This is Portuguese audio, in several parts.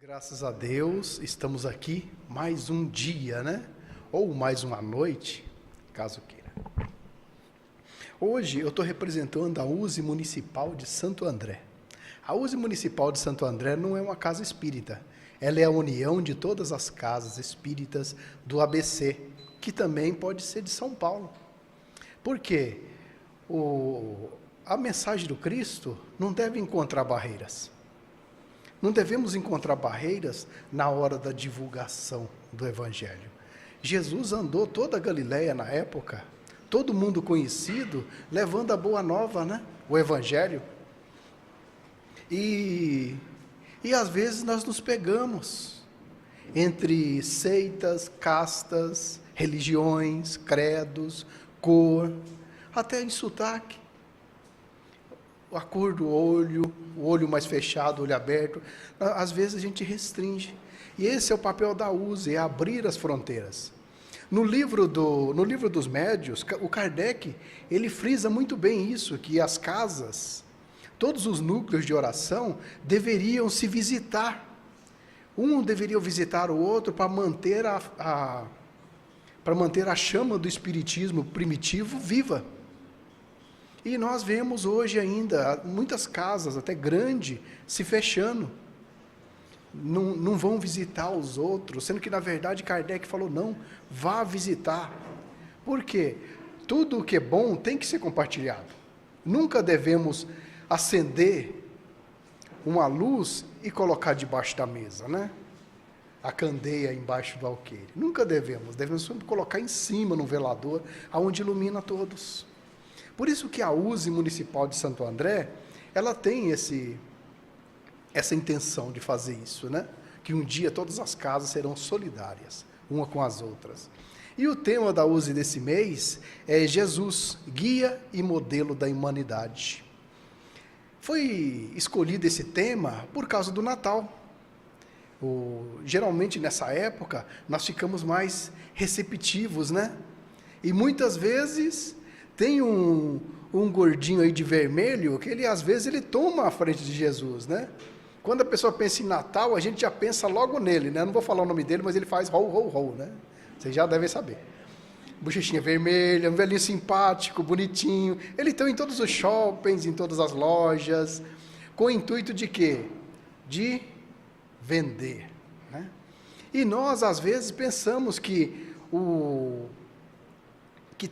Graças a Deus, estamos aqui mais um dia, né? Ou mais uma noite, caso queira. Hoje eu estou representando a USE Municipal de Santo André. A USE Municipal de Santo André não é uma casa espírita. Ela é a união de todas as casas espíritas do ABC, que também pode ser de São Paulo. Por quê? A mensagem do Cristo não deve encontrar barreiras. Não devemos encontrar barreiras na hora da divulgação do Evangelho. Jesus andou toda a Galileia na época, todo mundo conhecido, levando a boa nova, né? O Evangelho. E às vezes nós nos pegamos entre seitas, castas, religiões, credos, cor, até em sotaque. A cor do olho, o olho mais fechado, o olho aberto, às vezes a gente restringe. E esse é o papel da USE, é abrir as fronteiras. No livro dos Médiuns, o Kardec, ele frisa muito bem isso, que as casas, todos os núcleos de oração, deveriam se visitar. Um deveria visitar o outro para manter a chama do espiritismo primitivo viva. E nós vemos hoje ainda muitas casas, até grandes, se fechando. Não vão visitar os outros, sendo que, na verdade, Kardec falou, não, vá visitar. Por quê? Tudo o que é bom tem que ser compartilhado. Nunca devemos acender uma luz e colocar debaixo da mesa, né? A candeia embaixo do alqueire. Nunca devemos sempre colocar em cima, no velador, aonde ilumina todos. Por isso que a USE Municipal de Santo André, ela tem essa intenção de fazer isso, né? Que um dia todas as casas serão solidárias, uma com as outras. E o tema da USE desse mês é Jesus, guia e modelo da humanidade. Foi escolhido esse tema por causa do Natal. Geralmente nessa época nós ficamos mais receptivos, né? E muitas vezes tem um gordinho aí de vermelho que às vezes ele toma a frente de Jesus, né? Quando a pessoa pensa em Natal, a gente já pensa logo nele, né? Eu não vou falar o nome dele, mas ele faz ho, ho, ho, né? Vocês já devem saber. Bochechinha vermelha, um velhinho simpático, bonitinho. Ele está em todos os shoppings, em todas as lojas, com o intuito de quê? De vender, né? E nós, às vezes, pensamos que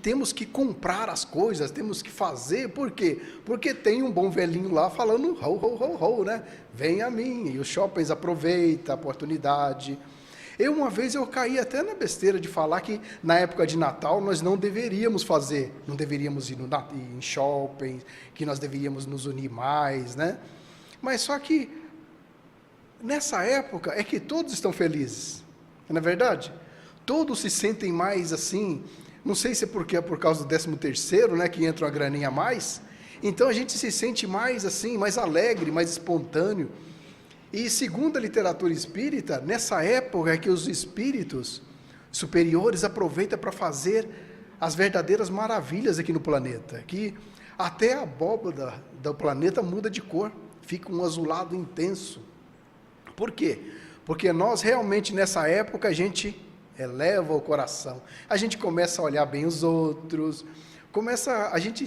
temos que comprar as coisas, temos que fazer, por quê? Porque tem um bom velhinho lá falando ho, ho, ho, ho, né? Vem a mim, e os shoppings aproveitam a oportunidade. Uma vez eu caí até na besteira de falar que na época de Natal nós não deveríamos ir em shopping, que nós deveríamos nos unir mais, né? Mas só que nessa época é que todos estão felizes, não é verdade? Todos se sentem mais assim. Não sei se é porque é por causa do 13º, né, que entra uma graninha a mais. Então a gente se sente mais assim, mais alegre, mais espontâneo. E segundo a literatura espírita, nessa época é que os espíritos superiores aproveitam para fazer as verdadeiras maravilhas aqui no planeta, que até a abóbora do planeta muda de cor, fica um azulado intenso. Por quê? Porque nós realmente nessa época a gente eleva o coração, a gente começa a olhar bem os outros, a gente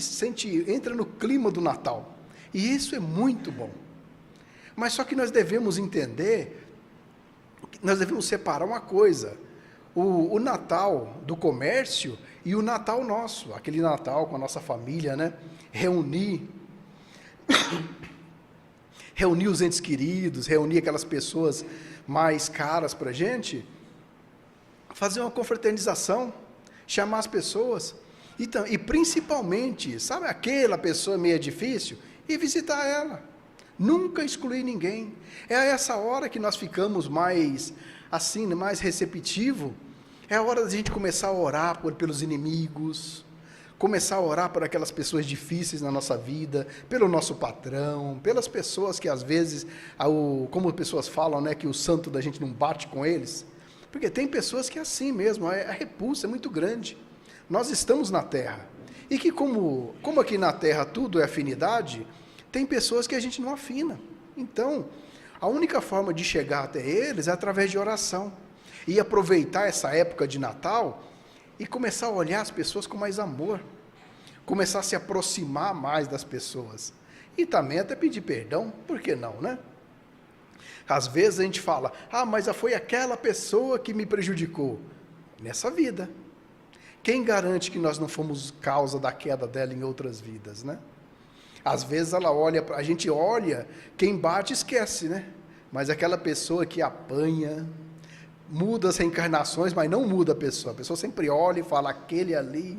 entra no clima do Natal, e isso é muito bom. Mas só que nós devemos entender, nós devemos separar uma coisa, o Natal do comércio e o Natal nosso, aquele Natal com a nossa família, né? Reunir os entes queridos, reunir aquelas pessoas mais caras para a gente, fazer uma confraternização, chamar as pessoas, e principalmente, sabe aquela pessoa meio difícil, e visitar ela, nunca excluir ninguém. É a essa hora que nós ficamos mais assim, mais receptivo, é a hora da gente começar a orar pelos inimigos, começar a orar por aquelas pessoas difíceis na nossa vida, pelo nosso patrão, pelas pessoas que às vezes, como pessoas falam, né, que o santo da gente não bate com eles. Porque tem pessoas que é assim mesmo, a repulsa é muito grande. Nós estamos na Terra. E que como aqui na Terra tudo é afinidade, tem pessoas que a gente não afina. Então, A única forma de chegar até eles é através de oração. E aproveitar essa época de Natal e começar a olhar as pessoas com mais amor. Começar a se aproximar mais das pessoas. E também até pedir perdão, por que não, né? Às vezes a gente fala, mas foi aquela pessoa que me prejudicou. Nessa vida. Quem garante que nós não fomos causa da queda dela em outras vidas, né? Às vezes a gente olha, quem bate esquece, né? Mas aquela pessoa que apanha, muda as reencarnações, mas não muda a pessoa sempre olha e fala, aquele ali,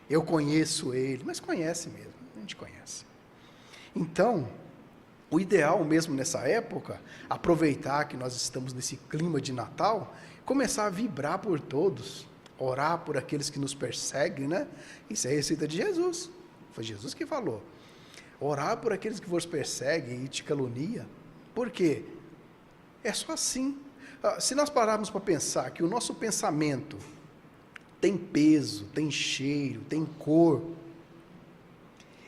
eu conheço ele, mas conhece mesmo, a gente conhece. Então, o ideal mesmo nessa época, aproveitar que nós estamos nesse clima de Natal, começar a vibrar por todos, orar por aqueles que nos perseguem, né? Isso é a receita de Jesus, foi Jesus que falou. Orar por aqueles que vos perseguem e te caluniam. Por quê? É só assim. Se nós pararmos para pensar que o nosso pensamento tem peso, tem cheiro, tem cor,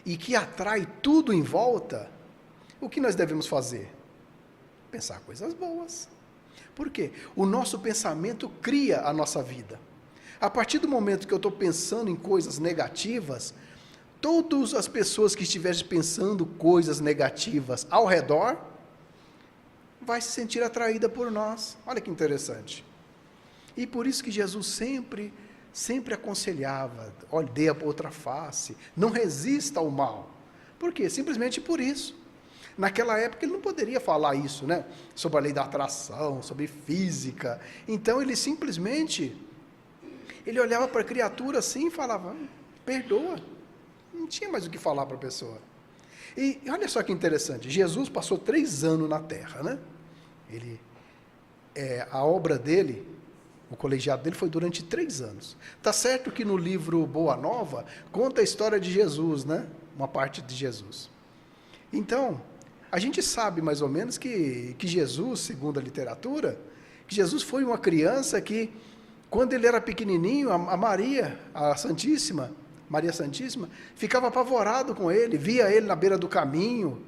e que atrai tudo em volta, o que nós devemos fazer? Pensar coisas boas. Por quê? O nosso pensamento cria a nossa vida. A partir do momento que eu estou pensando em coisas negativas, todas as pessoas que estiverem pensando coisas negativas ao redor, vai se sentir atraída por nós. Olha que interessante. E por isso que Jesus sempre aconselhava, olha, dê a outra face, não resista ao mal. Por quê? Simplesmente por isso. Naquela época ele não poderia falar isso, né? Sobre a lei da atração, sobre física. Então ele simplesmente, ele olhava para a criatura assim e falava, perdoa. Não tinha mais o que falar para a pessoa. E olha só que interessante, Jesus passou 3 anos na Terra, né? A obra dele, o colegiado dele foi durante 3 anos. Tá certo que no livro Boa Nova, conta a história de Jesus, né? Uma parte de Jesus. Então, a gente sabe mais ou menos que Jesus, segundo a literatura, que Jesus foi uma criança que, quando ele era pequenininho, a Maria Santíssima, ficava apavorado com ele, via ele na beira do caminho,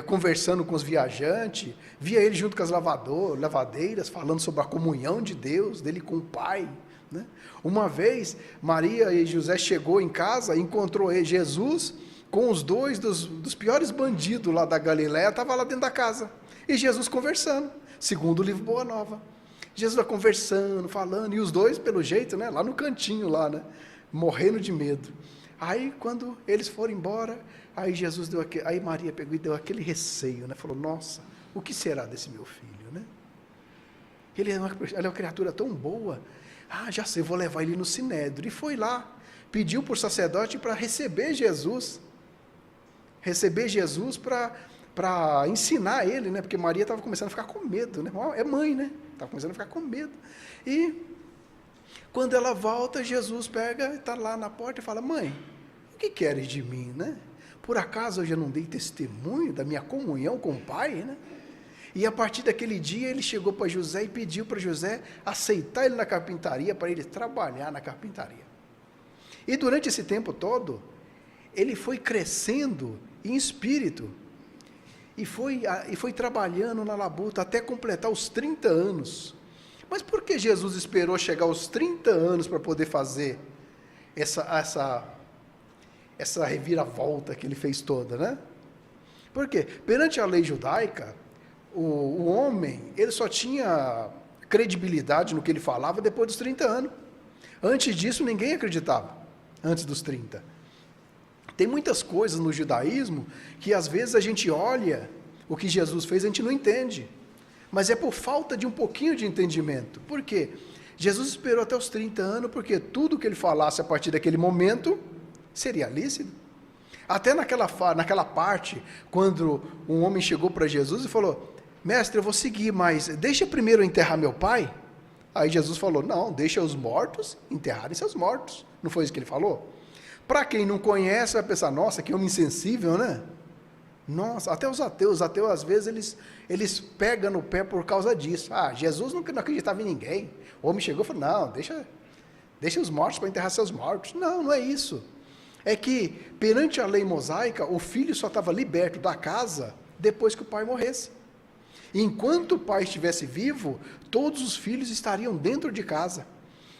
conversando com os viajantes, via ele junto com as lavadeiras, falando sobre a comunhão de Deus, dele com o Pai, né? Uma vez, Maria e José chegou em casa, encontrou Jesus com os 2 dos piores bandidos lá da Galiléia, estava lá dentro da casa, e Jesus conversando, segundo o livro Boa Nova. Jesus vai conversando, falando, e os 2, pelo jeito, né, lá no cantinho, lá, né, morrendo de medo. Aí, quando eles foram embora, aí Maria pegou e deu aquele receio, né? Falou, nossa, o que será desse meu filho, né? Ele é uma criatura tão boa. Já sei, vou levar ele no Sinédrio. E foi lá, pediu para o sacerdote para receber Jesus para ensinar ele, né? Porque Maria estava começando a ficar com medo, né? É mãe, né? Estava começando a ficar com medo. E quando ela volta, Jesus pega, está lá na porta e fala, mãe, o que queres de mim, né? Por acaso eu já não dei testemunho da minha comunhão com o Pai, né? E a partir daquele dia ele chegou para José e pediu para José aceitar ele na carpintaria, para ele trabalhar na carpintaria. E durante esse tempo todo, ele foi crescendo em espírito, e foi trabalhando na labuta até completar os 30 anos. Mas por que Jesus esperou chegar aos 30 anos para poder fazer essa reviravolta que ele fez toda, né? Por quê? Perante a lei judaica, o homem, ele só tinha credibilidade no que ele falava depois dos 30 anos. Antes disso, ninguém acreditava, antes dos 30. Tem muitas coisas no judaísmo que às vezes a gente olha o que Jesus fez, a gente não entende. Mas é por falta de um pouquinho de entendimento. Por quê? Jesus esperou até os 30 anos, porque tudo que ele falasse a partir daquele momento seria lícito. Até naquela parte, quando um homem chegou para Jesus e falou, mestre, eu vou seguir, mas deixa primeiro eu enterrar meu pai. Aí Jesus falou, não, deixa os mortos enterrarem seus mortos. Não foi isso que ele falou? Para quem não conhece, vai pensar, nossa, que homem insensível, né? Nossa, até os ateus às vezes, eles pegam no pé por causa disso. Jesus não acreditava em ninguém. O homem chegou e falou, não, deixa os mortos para enterrar seus mortos. Não é isso. É que, perante a lei mosaica, o filho só estava liberto da casa depois que o pai morresse. Enquanto o pai estivesse vivo, todos os filhos estariam dentro de casa.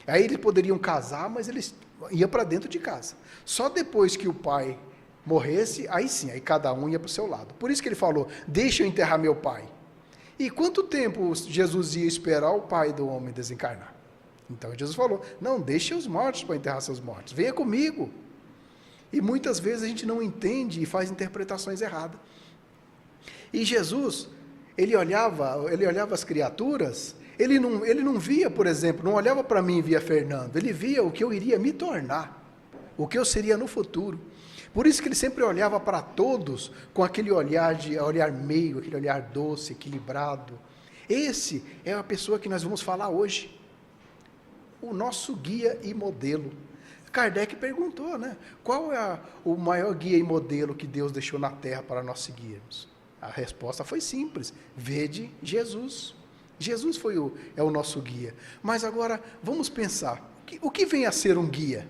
Aí eles poderiam casar, mas eles iam para dentro de casa. Só depois que o pai morresse, aí sim, aí cada um ia para o seu lado. Por isso que ele falou, deixa eu enterrar meu pai. E quanto tempo Jesus ia esperar o pai do homem desencarnar? Então Jesus falou, não, deixe os mortos para enterrar seus mortos, venha comigo. E muitas vezes a gente não entende e faz interpretações erradas. E Jesus, ele olhava as criaturas, ele não via, por exemplo, não olhava para mim e via Fernando, ele via o que eu iria me tornar, o que eu seria no futuro. Por isso que ele sempre olhava para todos com aquele olhar meio, aquele olhar doce, equilibrado. Esse é a pessoa que nós vamos falar hoje, o nosso guia e modelo. Kardec perguntou, né? Qual é o maior guia e modelo que Deus deixou na Terra para nós seguirmos? A resposta foi simples, vede Jesus. Jesus é o nosso guia. Mas agora, vamos pensar, o que vem a ser um guia?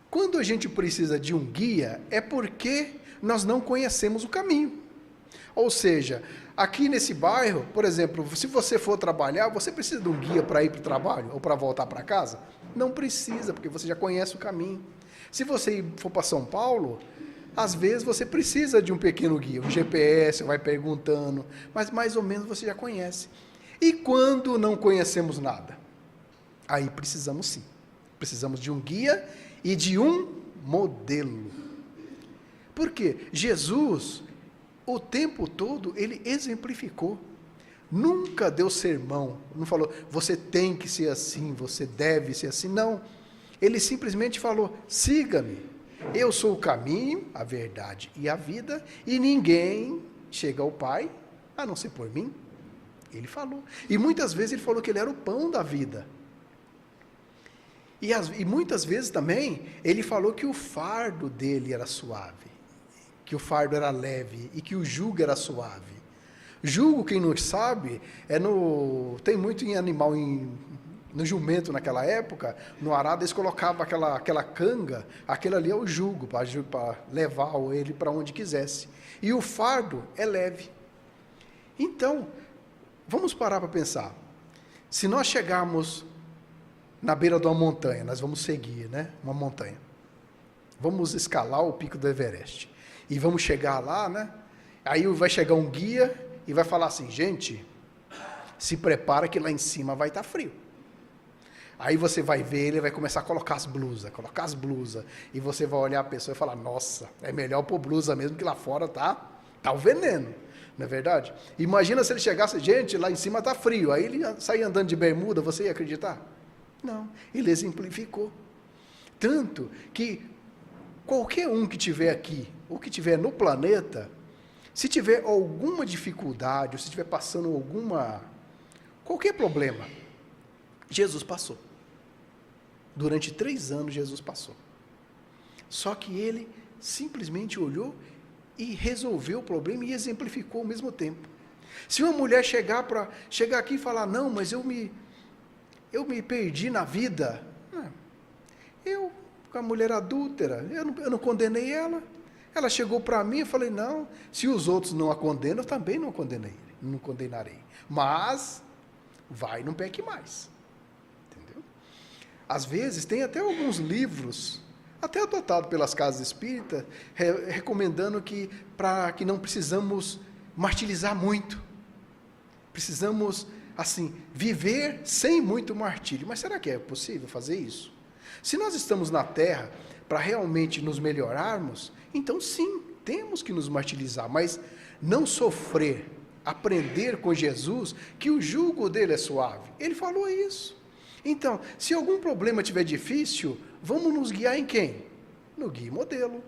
Quando a gente precisa de um guia, é porque nós não conhecemos o caminho. Ou seja, aqui nesse bairro, por exemplo, se você for trabalhar, você precisa de um guia para ir para o trabalho ou para voltar para casa? Não precisa, porque você já conhece o caminho. Se você for para São Paulo, às vezes você precisa de um pequeno guia, um GPS, vai perguntando, mas mais ou menos você já conhece. E quando não conhecemos nada? Aí precisamos sim. Precisamos de um guia e de um modelo. Por quê? Jesus, o tempo todo, ele exemplificou. Nunca deu sermão, não falou, você tem que ser assim, você deve ser assim, não. Ele simplesmente falou, siga-me, eu sou o caminho, a verdade e a vida, e ninguém chega ao Pai, a não ser por mim. Ele falou. E muitas vezes ele falou que ele era o pão da vida. E muitas vezes também, ele falou que o fardo dele era suave, que o fardo era leve e que o jugo era suave. Jugo, quem não sabe, tem muito em animal, no jumento naquela época, no arado eles colocavam aquela canga, aquele ali é o jugo, para levar ele para onde quisesse. E o fardo é leve. Então, vamos parar para pensar. Se nós chegarmos na beira de uma montanha, nós vamos seguir, né? Uma montanha. Vamos escalar o pico do Everest. E vamos chegar lá, né? Aí vai chegar um guia e vai falar assim, gente, se prepara que lá em cima vai estar frio. Aí você vai ver, ele vai começar a colocar as blusas. E você vai olhar a pessoa e falar, nossa, é melhor pôr blusa mesmo, que lá fora tá o veneno. Não é verdade? Imagina se ele chegasse, gente, lá em cima está frio. Aí ele sair andando de bermuda, você ia acreditar? Não, ele exemplificou. Tanto que qualquer um que estiver aqui, ou que estiver no planeta, se tiver alguma dificuldade, ou se estiver passando qualquer problema, Jesus passou. Durante 3 anos, Jesus passou. Só que ele simplesmente olhou e resolveu o problema e exemplificou ao mesmo tempo. Se uma mulher chegar aqui e falar, não, mas eu me perdi na vida, eu, com a mulher adúltera, eu não condenei ela. Ela chegou para mim e falei, não, se os outros não a condenam, eu também não condenarei. Mas, vai, não peque mais. Entendeu? Às vezes, tem até alguns livros, até adotados pelas casas espíritas, recomendando que não precisamos martirizar muito. Precisamos, assim, viver sem muito martírio. Mas será que é possível fazer isso? Se nós estamos na Terra para realmente nos melhorarmos, então sim, temos que nos martirizar, mas não sofrer, aprender com Jesus que o jugo dele é suave. Ele falou isso. Então, se algum problema estiver difícil, vamos nos guiar em quem? No guia e modelo.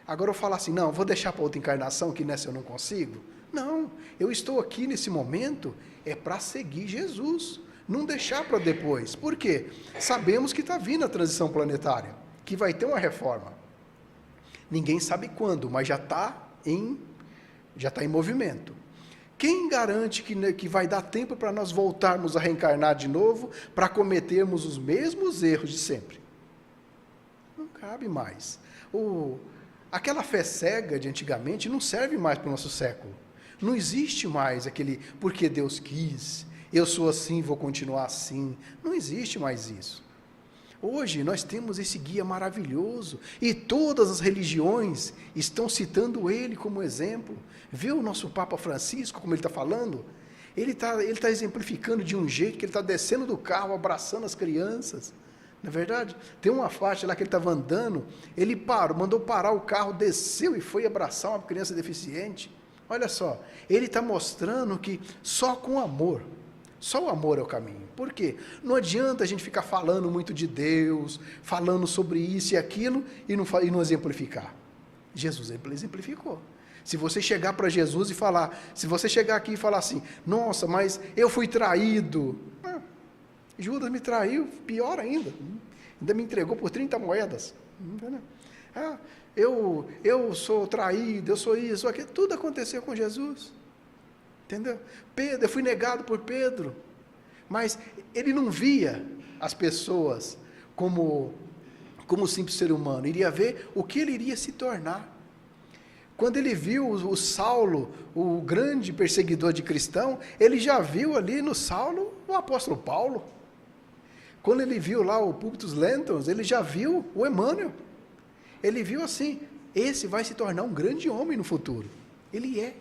Agora eu falo assim, não, vou deixar para outra encarnação, que nessa eu não consigo. Não, eu estou aqui nesse momento, é para seguir Jesus, não deixar para depois. Por quê? Sabemos que está vindo a transição planetária, que vai ter uma reforma. Ninguém sabe quando, mas já está em movimento. Quem garante que vai dar tempo para nós voltarmos a reencarnar de novo, para cometermos os mesmos erros de sempre? Não cabe mais. Aquela fé cega de antigamente não serve mais para o nosso século. Não existe mais aquele porque Deus quis, eu sou assim, vou continuar assim. Não existe mais isso. Hoje nós temos esse guia maravilhoso e todas as religiões estão citando ele como exemplo. Vê o nosso Papa Francisco, como ele está falando? Ele tá exemplificando de um jeito que ele está descendo do carro, abraçando as crianças. Não é verdade? Tem uma faixa lá que ele estava andando, ele parou, mandou parar o carro, desceu e foi abraçar uma criança deficiente. Olha só, ele está mostrando que só com amor, só o amor é o caminho. Por quê? Não adianta a gente ficar falando muito de Deus, falando sobre isso e aquilo e não exemplificar. Jesus exemplificou. Se você chegar para Jesus e falar, se você chegar aqui e falar assim, nossa, mas eu fui traído. Judas me traiu, pior ainda me entregou por 30 moedas. Eu sou traído, eu sou isso, aquilo, tudo aconteceu com Jesus. Entendeu? Pedro, eu fui negado por Pedro, mas ele não via as pessoas como simples ser humano, iria ver o que ele iria se tornar. Quando ele viu o Saulo, o grande perseguidor de cristão, ele já viu ali no Saulo o apóstolo Paulo. Quando ele viu lá o Publius Lentulus, ele já viu o Emmanuel. Ele viu assim, esse vai se tornar um grande homem no futuro. Ele é.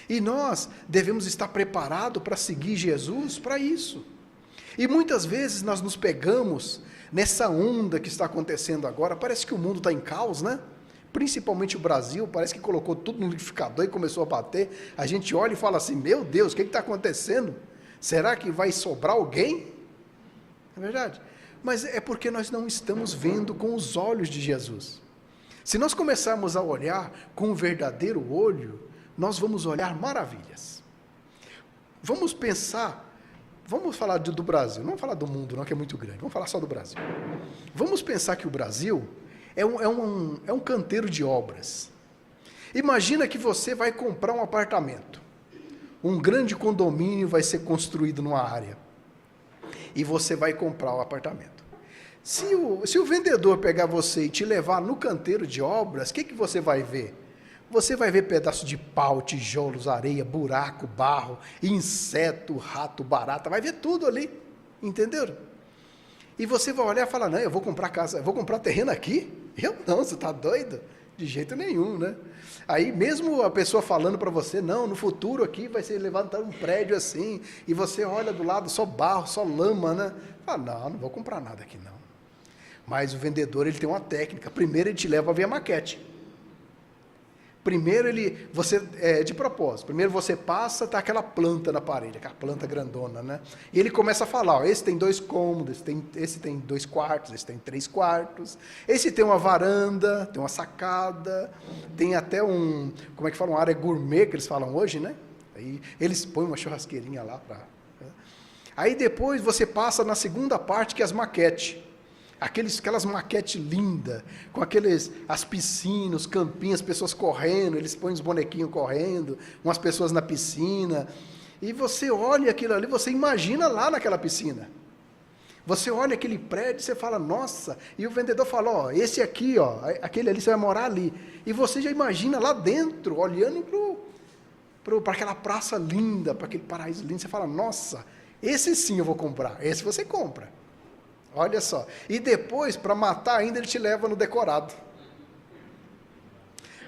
E nós devemos estar preparados para seguir Jesus para isso. E muitas vezes nós nos pegamos nessa onda que está acontecendo agora. Parece que o mundo está em caos, né? Principalmente o Brasil, parece que colocou tudo no liquidificador e começou a bater. A gente olha e fala assim, meu Deus, o que está acontecendo? Será que vai sobrar alguém? É verdade? Mas é porque nós não estamos vendo com os olhos de Jesus. Se nós começarmos a olhar com o verdadeiro olho, nós vamos olhar maravilhas. Vamos pensar, vamos falar do Brasil, não vamos falar do mundo não, que é muito grande, vamos falar só do Brasil. Vamos pensar que o Brasil é um canteiro de obras. Imagina que você vai comprar um apartamento, um grande condomínio vai ser construído numa área, e você vai comprar o apartamento. Se o vendedor pegar você e te levar no canteiro de obras, o que você vai ver? Você vai ver pedaço de pau, tijolos, areia, buraco, barro, inseto, rato, barata, vai ver tudo ali, entenderam? E você vai olhar e falar, não, eu vou comprar casa, eu vou comprar terreno aqui? Eu não, você está doido? De jeito nenhum, né? Aí mesmo a pessoa falando para você, não, no futuro aqui vai ser levantado um prédio assim, e você olha do lado só barro, só lama, né? Fala, não vou comprar nada aqui não. Mas o vendedor, ele tem uma técnica. Primeiro ele te leva a ver a maquete. Primeiro de propósito, primeiro você passa, tá aquela planta na parede, aquela planta grandona, né? E ele começa a falar, ó, esse tem 2 cômodos, esse tem 2 quartos, esse tem 3 quartos, esse tem uma varanda, tem uma sacada, tem até como é que fala, uma área gourmet que eles falam hoje, né? Aí eles põem uma churrasqueirinha lá para. Aí depois você passa na segunda parte, que é as maquetes. Aquelas maquetes lindas, com as piscinas, os campinhos, as pessoas correndo, eles põem os bonequinhos correndo, umas pessoas na piscina, e você olha aquilo ali, você imagina lá naquela piscina. Você olha aquele prédio, você fala, nossa, e o vendedor fala, ó, esse aqui, ó, aquele ali, você vai morar ali. E você já imagina lá dentro, olhando para aquela praça linda, para aquele paraíso lindo, você fala, nossa, esse sim eu vou comprar, esse você compra. Olha só, e depois, para matar ainda, ele te leva no decorado.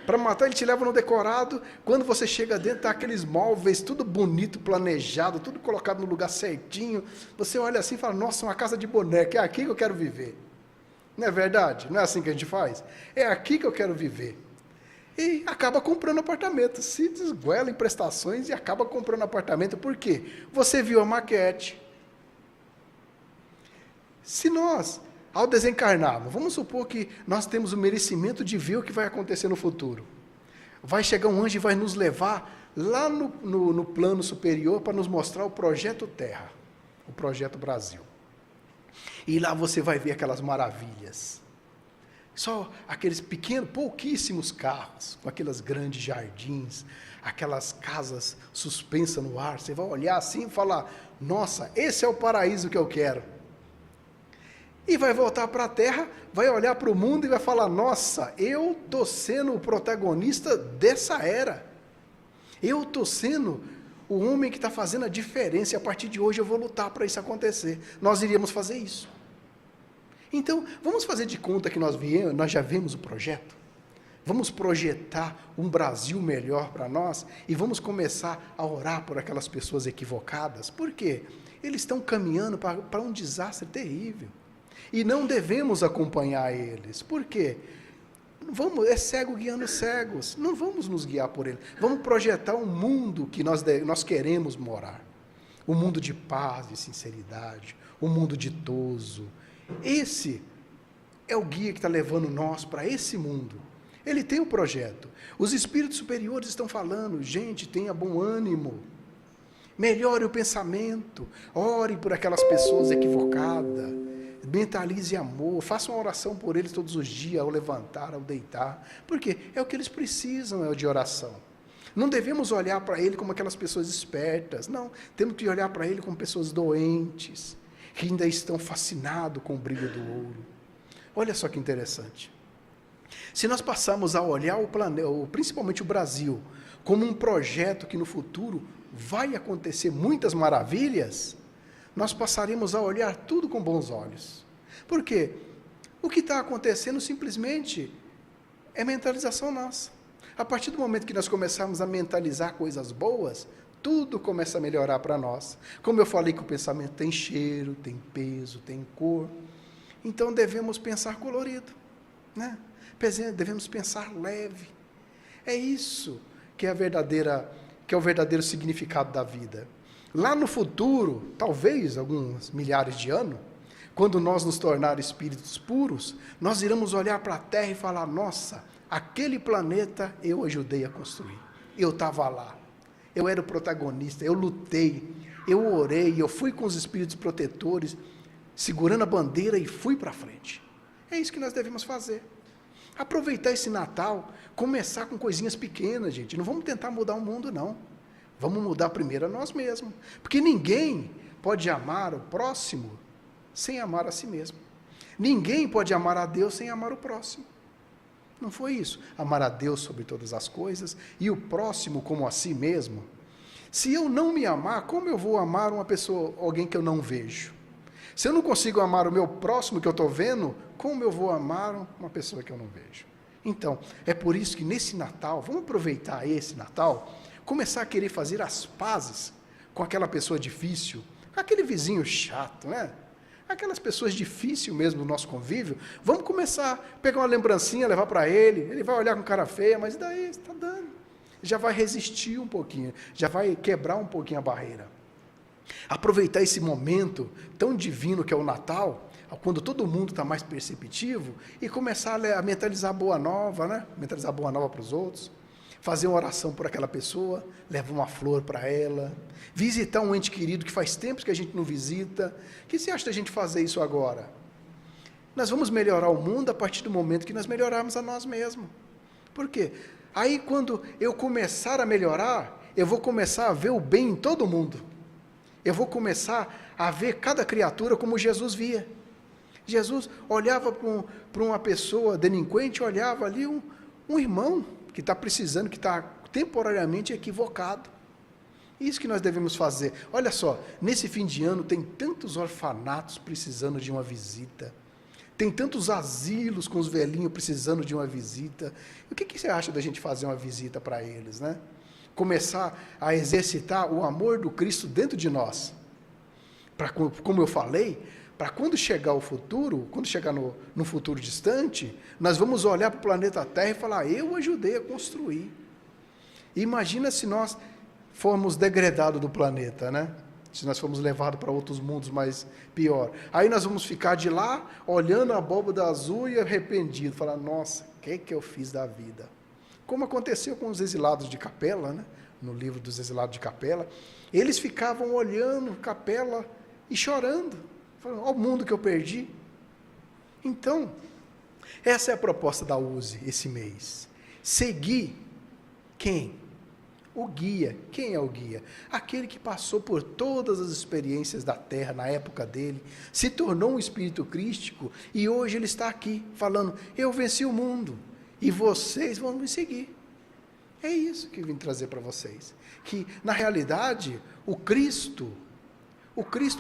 Para matar, ele te leva no decorado, quando você chega dentro, tá aqueles móveis, tudo bonito, planejado, tudo colocado no lugar certinho, você olha assim e fala, nossa, uma casa de boneca, é aqui que eu quero viver. Não é verdade? Não é assim que a gente faz? É aqui que eu quero viver. E acaba comprando apartamento, se desguela em prestações e acaba comprando apartamento, por quê? Você viu a maquete. Se nós, ao desencarnarmos, vamos supor que nós temos o merecimento de ver o que vai acontecer no futuro. Vai chegar um anjo e vai nos levar lá no plano superior para nos mostrar o projeto Terra, o projeto Brasil. E lá você vai ver aquelas maravilhas. Só aqueles pequenos, pouquíssimos carros, com aqueles grandes jardins, aquelas casas suspensas no ar. Você vai olhar assim e falar, nossa, esse é o paraíso que eu quero. E vai voltar para a Terra, vai olhar para o mundo e vai falar, nossa, eu estou sendo o protagonista dessa era. Eu estou sendo o homem que está fazendo a diferença, e a partir de hoje eu vou lutar para isso acontecer. Nós iríamos fazer isso. Então, vamos fazer de conta que nós já vimos o projeto? Vamos projetar um Brasil melhor para nós e vamos começar a orar por aquelas pessoas equivocadas. Por quê? Eles estão caminhando para um desastre terrível. E não devemos acompanhar eles. Por quê? É cego guiando cegos. Não vamos nos guiar por ele. Vamos projetar um mundo que nós queremos morar. Um mundo de paz, de sinceridade. Um mundo ditoso. Esse é o guia que está levando nós para esse mundo. Ele tem um projeto. Os espíritos superiores estão falando, gente, tenha bom ânimo. Melhore o pensamento. Ore por aquelas pessoas equivocadas. Mentalize amor. Faça uma oração por eles todos os dias, ao levantar, ao deitar. Porque é o que eles precisam, de oração. Não devemos olhar para ele como aquelas pessoas espertas. Não, temos que olhar para ele como pessoas doentes, que ainda estão fascinados com o brilho do ouro. Olha só que interessante. Se nós passarmos a olhar o planeta, principalmente o Brasil, como um projeto que no futuro vai acontecer muitas maravilhas, nós passaremos a olhar tudo com bons olhos. Por quê? O que está acontecendo simplesmente é mentalização nossa. A partir do momento que nós começarmos a mentalizar coisas boas, tudo começa a melhorar para nós. Como eu falei que o pensamento tem cheiro, tem peso, tem cor, então devemos pensar colorido, né? Devemos pensar leve. É isso que é o verdadeiro significado da vida. Lá no futuro, talvez alguns milhares de anos, quando nós nos tornarmos espíritos puros, nós iremos olhar para a Terra e falar, nossa, aquele planeta eu ajudei a construir. Eu estava lá. Eu era o protagonista, eu lutei, eu orei, eu fui com os espíritos protetores, segurando a bandeira e fui para frente. É isso que nós devemos fazer. Aproveitar esse Natal, começar com coisinhas pequenas, gente. Não vamos tentar mudar o mundo, não. Vamos mudar primeiro a nós mesmos. Porque ninguém pode amar o próximo sem amar a si mesmo. Ninguém pode amar a Deus sem amar o próximo. Não foi isso? Amar a Deus sobre todas as coisas e o próximo como a si mesmo. Se eu não me amar, como eu vou amar uma pessoa, alguém que eu não vejo? Se eu não consigo amar o meu próximo que eu estou vendo, como eu vou amar uma pessoa que eu não vejo? Então, é por isso que nesse Natal, vamos aproveitar esse Natal, começar a querer fazer as pazes com aquela pessoa difícil, com aquele vizinho chato, né? Aquelas pessoas difíceis mesmo no nosso convívio, vamos começar a pegar uma lembrancinha, levar para ele vai olhar com cara feia, mas daí está dando. Já vai resistir um pouquinho, já vai quebrar um pouquinho a barreira. Aproveitar esse momento tão divino que é o Natal, quando todo mundo está mais perceptivo, e começar a mentalizar boa nova, né? Mentalizar boa nova para os outros, fazer uma oração por aquela pessoa, levar uma flor para ela, visitar um ente querido que faz tempo que a gente não visita. O que você acha da gente fazer isso agora? Nós vamos melhorar o mundo a partir do momento que nós melhorarmos a nós mesmos. Por quê? Aí quando eu começar a melhorar, eu vou começar a ver o bem em todo mundo. Eu vou começar a ver cada criatura como Jesus via. Jesus olhava para uma pessoa delinquente, olhava ali um irmão que está precisando, que está temporariamente equivocado. Isso que nós devemos fazer. Olha só, nesse fim de ano tem tantos orfanatos precisando de uma visita. Tem tantos asilos com os velhinhos precisando de uma visita. E o que você acha da gente fazer uma visita para eles, né? Começar a exercitar o amor do Cristo dentro de nós. Como eu falei, para quando chegar o futuro, quando chegar no futuro distante, nós vamos olhar para o planeta Terra e falar, eu ajudei a construir. E imagina se nós formos degradados do planeta, né? Se nós formos levados para outros mundos mais pior. Aí nós vamos ficar de lá, olhando a abóbora azul e arrependido, falar, nossa, o que eu fiz da vida? Como aconteceu com os exilados de Capela, né? No livro dos exilados de Capela, eles ficavam olhando Capela e chorando, falando, olha o mundo que eu perdi. Então, essa é a proposta da USE esse mês. Seguir quem? O guia. Quem é o guia? Aquele que passou por todas as experiências da Terra na época dele, se tornou um espírito crístico e hoje ele está aqui falando, eu venci o mundo e vocês vão me seguir. É isso que eu vim trazer para vocês. Que, na realidade, o Cristo,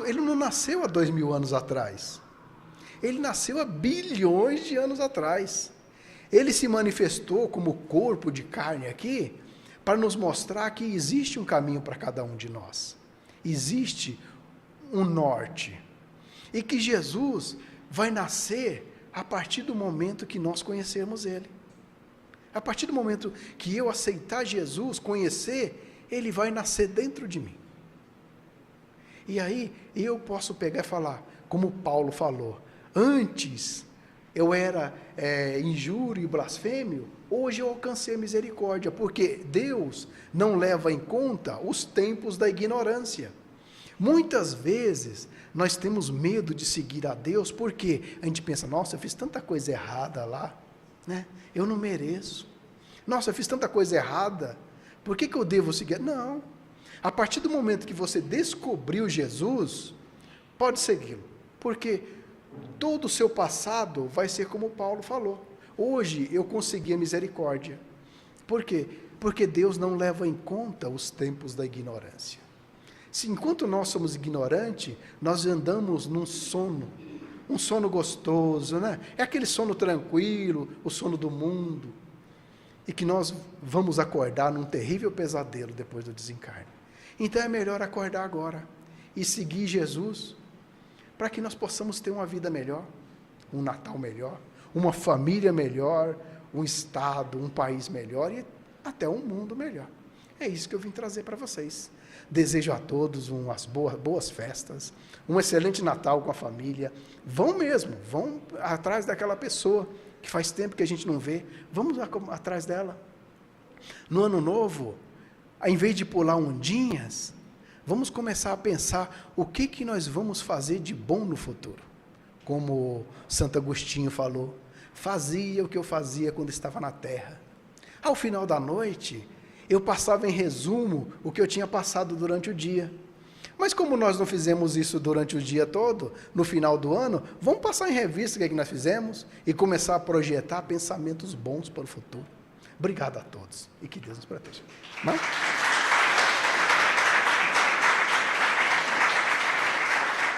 ele não nasceu há 2000 anos atrás. Ele nasceu há bilhões de anos atrás. Ele se manifestou como corpo de carne aqui, para nos mostrar que existe um caminho para cada um de nós. Existe um norte. E que Jesus vai nascer a partir do momento que nós conhecermos Ele. A partir do momento que eu aceitar Jesus, conhecer, Ele vai nascer dentro de mim. E aí, eu posso pegar e falar, como Paulo falou, antes eu era injúrio e blasfêmio, hoje eu alcancei a misericórdia, porque Deus não leva em conta os tempos da ignorância. Muitas vezes, nós temos medo de seguir a Deus, porque a gente pensa, nossa, eu fiz tanta coisa errada lá, né? Eu não mereço. Nossa, eu fiz tanta coisa errada, por que eu devo seguir? Não. A partir do momento que você descobriu Jesus, pode segui-lo, porque todo o seu passado vai ser como Paulo falou. Hoje eu consegui a misericórdia. Por quê? Porque Deus não leva em conta os tempos da ignorância. Se enquanto nós somos ignorantes, nós andamos num sono, um sono gostoso, né? É aquele sono tranquilo, o sono do mundo, e que nós vamos acordar num terrível pesadelo depois do desencarne. Então é melhor acordar agora e seguir Jesus, para que nós possamos ter uma vida melhor, um Natal melhor, uma família melhor, um estado, um país melhor e até um mundo melhor. É isso que eu vim trazer para vocês. Desejo a todos umas boas festas, um excelente Natal com a família. Vão mesmo, vão atrás daquela pessoa que faz tempo que a gente não vê. Vamos atrás dela. No ano novo, ao invés de pular ondinhas, vamos começar a pensar o que nós vamos fazer de bom no futuro. Como Santo Agostinho falou, fazia o que eu fazia quando estava na terra. Ao final da noite, eu passava em resumo o que eu tinha passado durante o dia. Mas como nós não fizemos isso durante o dia todo, no final do ano, vamos passar em revista o que nós fizemos e começar a projetar pensamentos bons para o futuro. Obrigado a todos e que Deus nos proteja. Não?